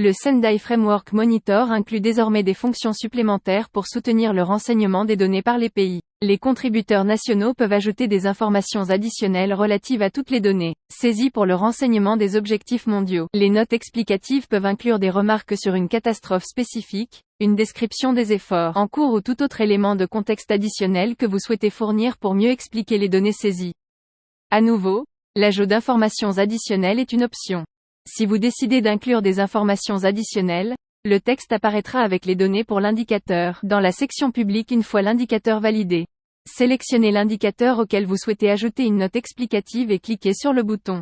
Le Sendai Framework Monitor inclut désormais des fonctions supplémentaires pour soutenir le renseignement des données par les pays. Les contributeurs nationaux peuvent ajouter des informations additionnelles relatives à toutes les données saisies pour le renseignement des objectifs mondiaux. Les notes explicatives peuvent inclure des remarques sur une catastrophe spécifique, une description des efforts en cours ou tout autre élément de contexte additionnel que vous souhaitez fournir pour mieux expliquer les données saisies. À nouveau, l'ajout d'informations additionnelles est une option. Si vous décidez d'inclure des informations additionnelles, le texte apparaîtra avec les données pour l'indicateur dans la section publique une fois l'indicateur validé. Sélectionnez l'indicateur auquel vous souhaitez ajouter une note explicative et cliquez sur le bouton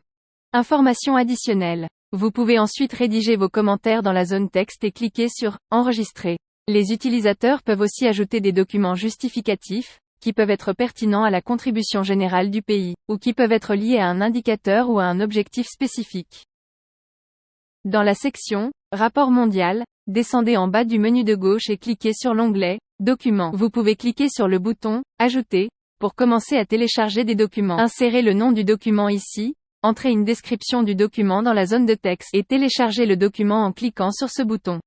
Informations additionnelles. Vous pouvez ensuite rédiger vos commentaires dans la zone texte et cliquer sur Enregistrer. Les utilisateurs peuvent aussi ajouter des documents justificatifs, qui peuvent être pertinents à la contribution générale du pays, ou qui peuvent être liés à un indicateur ou à un objectif spécifique. Dans la section « Rapport mondial », descendez en bas du menu de gauche et cliquez sur l'onglet « Documents ». Vous pouvez cliquer sur le bouton « Ajouter » pour commencer à télécharger des documents. Insérez le nom du document ici, entrez une description du document dans la zone de texte et téléchargez le document en cliquant sur ce bouton.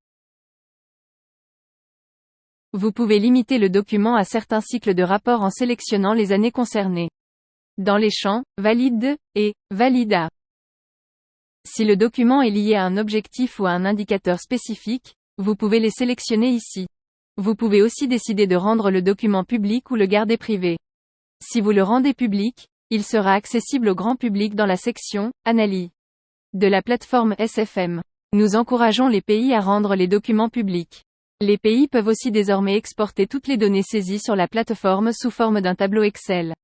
Vous pouvez limiter le document à certains cycles de rapport en sélectionnant les années concernées. Dans les champs « Valide » et « Valide à ». Si le document est lié à un objectif ou à un indicateur spécifique, vous pouvez les sélectionner ici. Vous pouvez aussi décider de rendre le document public ou le garder privé. Si vous le rendez public, il sera accessible au grand public dans la section « Analyse » de la plateforme SFM. Nous encourageons les pays à rendre les documents publics. Les pays peuvent aussi désormais exporter toutes les données saisies sur la plateforme sous forme d'un tableau Excel.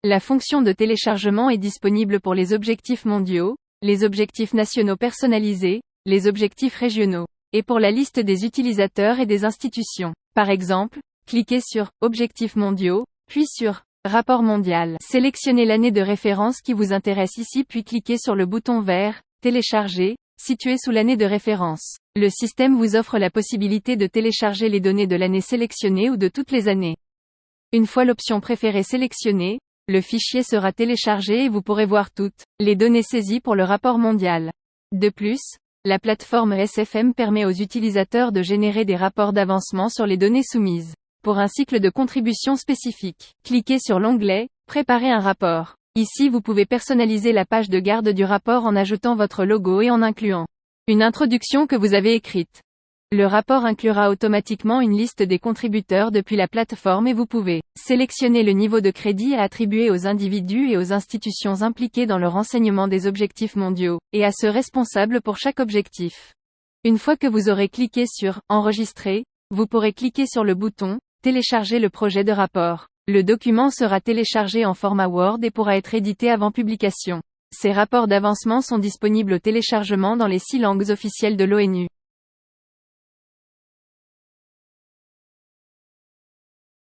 La fonction de téléchargement est disponible pour les objectifs mondiaux, les objectifs nationaux personnalisés, les objectifs régionaux, et pour la liste des utilisateurs et des institutions. Par exemple, cliquez sur « Objectifs mondiaux », puis sur « Rapport mondial ». Sélectionnez l'année de référence qui vous intéresse ici puis cliquez sur le bouton vert « Télécharger », situé sous l'année de référence. Le système vous offre la possibilité de télécharger les données de l'année sélectionnée ou de toutes les années. Une fois l'option préférée sélectionnée, le fichier sera téléchargé et vous pourrez voir toutes les données saisies pour le rapport mondial. De plus, la plateforme SFM permet aux utilisateurs de générer des rapports d'avancement sur les données soumises. Pour un cycle de contribution spécifique, cliquez sur l'onglet « Préparer un rapport ». Ici vous pouvez personnaliser la page de garde du rapport en ajoutant votre logo et en incluant une introduction que vous avez écrite. Le rapport inclura automatiquement une liste des contributeurs depuis la plateforme et vous pouvez sélectionner le niveau de crédit à attribuer aux individus et aux institutions impliquées dans le renseignement des objectifs mondiaux, et à ceux responsables pour chaque objectif. Une fois que vous aurez cliqué sur « Enregistrer », vous pourrez cliquer sur le bouton « Télécharger le projet de rapport ». Le document sera téléchargé en format Word et pourra être édité avant publication. Ces rapports d'avancement sont disponibles au téléchargement dans les 6 langues officielles de l'ONU.